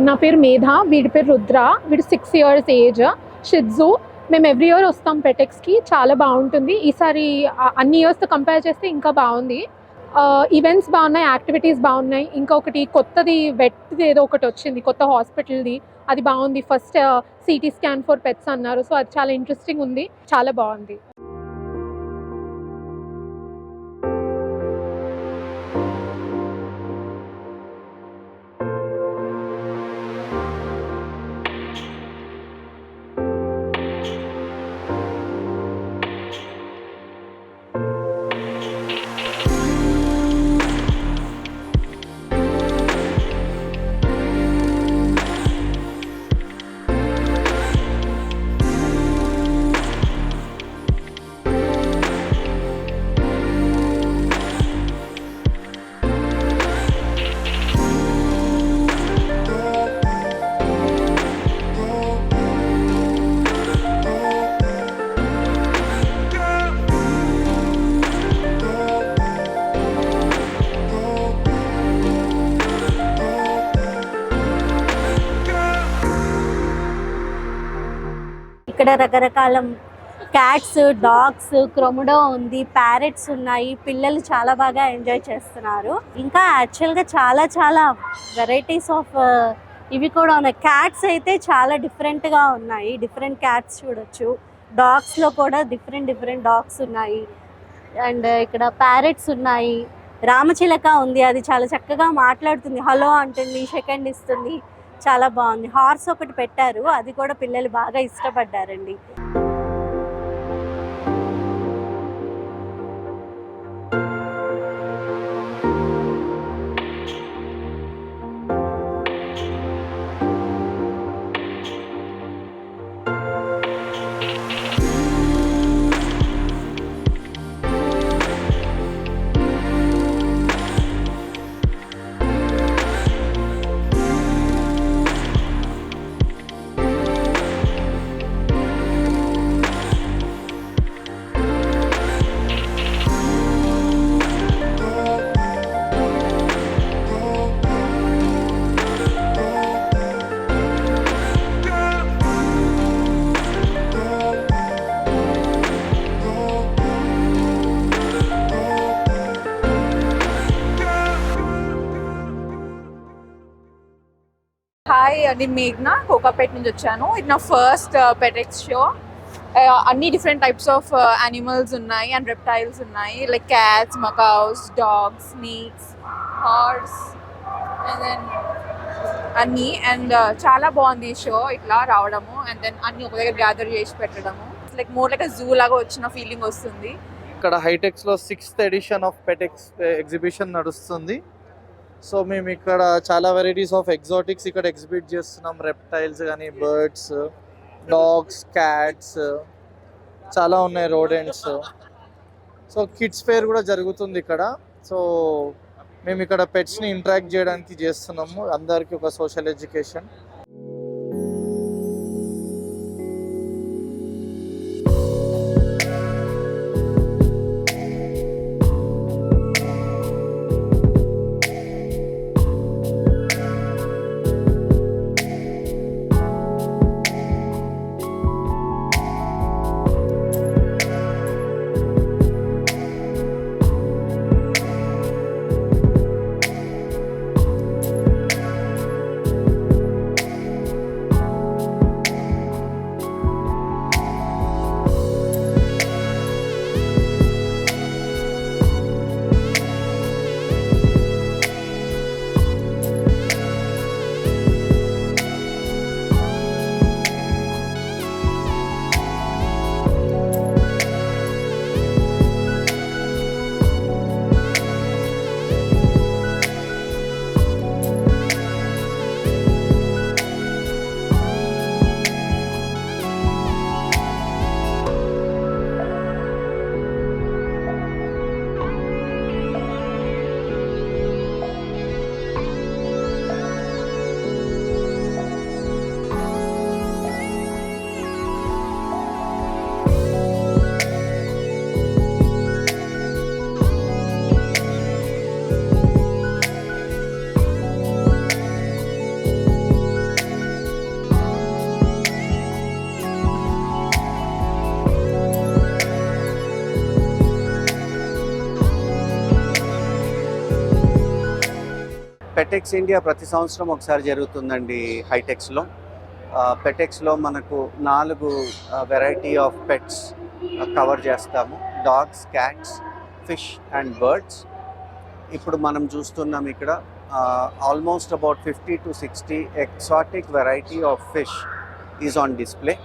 నా పేరు మేధ, వీడి పేరు రుద్ర. వీడు 6 years ఏజ్, షిట్జు. మేము ఎవ్రీ ఇయర్ వస్తాం పెటెక్స్కి. చాలా బాగుంటుంది. ఈసారి అన్ని ఇయర్స్తో కంపేర్ చేస్తే ఇంకా బాగుంది. ఈవెంట్స్ బాగున్నాయి, యాక్టివిటీస్ బాగున్నాయి. ఇంకొకటి కొత్తది వెట్ది ఏదో ఒకటి వచ్చింది, కొత్త హాస్పిటల్ది. అది బాగుంది. First CT scan for pets అన్నారు. సో అది చాలా ఇంట్రెస్టింగ్ ఉంది, చాలా బాగుంది. ఇక్కడ రకరకాల క్యాట్స్, డాగ్స్, క్రొమడో ఉంది, ప్యారెట్స్ ఉన్నాయి. పిల్లలు చాలా బాగా ఎంజాయ్ చేస్తున్నారు. ఇంకా యాక్చువల్గా చాలా చాలా వెరైటీస్ ఆఫ్ ఇవి కూడా ఉన్నాయి. క్యాట్స్ అయితే చాలా డిఫరెంట్గా ఉన్నాయి. డిఫరెంట్ క్యాట్స్ చూడొచ్చు. డాగ్స్లో కూడా డిఫరెంట్ డాగ్స్ ఉన్నాయి. అండ్ ఇక్కడ ప్యారెట్స్ ఉన్నాయి. రామచిలక ఉంది, అది చాలా చక్కగా మాట్లాడుతుంది, హలో అంటుంది, సెకండ్ ఇస్తుంది. చాలా బాగుంది. హార్స్ ఒకటి పెట్టారు, అది కూడా పిల్లలు బాగా ఇష్టపడ్డారండి. హాయ్, నేను మేఘ్నా, కోకాపేట్ నుంచి వచ్చాను. ఇది నా ఫస్ట్ పెటెక్స్ షో. అన్ని డిఫరెంట్ టైప్స్ ఆఫ్ యానిమల్స్ ఉన్నాయి అండ్ రెప్టైల్స్ ఉన్నాయి, like cats, macaws, dogs, snakes, horse and then అన్నీ. అండ్ చాలా బాగుంది ఈ షో ఇట్లా రావడము అండ్ దెన్ అన్ని ఒక దగ్గర గ్యాదర్ చేసి పెట్టడము. లైక్ మోర్ లైక్ జూ లాగా వచ్చిన ఫీలింగ్ వస్తుంది. ఇక్కడ హైటెక్స్లో 6th edition of Petex exhibition నడుస్తుంది. సో మేము ఇక్కడ చాలా వెరైటీస్ ఆఫ్ ఎగ్జాటిక్స్ ఇక్కడ ఎగ్జిబిట్ చేస్తున్నాం. రెప్టైల్స్ కానీ, బర్డ్స్, డాగ్స్, క్యాట్స్ చాలా ఉన్నాయి, రోడెంట్స్. సో కిడ్స్ ఫేర్ కూడా జరుగుతుంది ఇక్కడ. సో మేము ఇక్కడ పెట్స్ని ఇంటరాక్ట్ చేయడానికి చేస్తున్నాము, అందరికీ ఒక సోషల్ ఎడ్యుకేషన్. పెటెక్స్ ఇండియా ప్రతి సంవత్సరం ఒకసారి జరుగుతుందండి హైటెక్స్లో. పెటెక్స్లో మనకు 4 వెరైటీ ఆఫ్ పెట్స్ కవర్ చేస్తాము. Dogs, cats, fish and birds. ఇప్పుడు మనం చూస్తున్నాం ఇక్కడ almost about 50 to 60 exotic variety of fish is on display.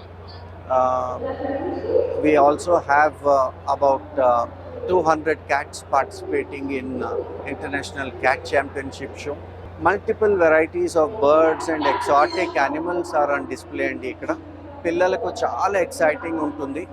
We also have about 200 cats participating in International Cat Championship show. Multiple varieties of birds and exotic animals are on display అండి. ఇక్కడ పిల్లలకు చాలా exciting ఉంటుంది.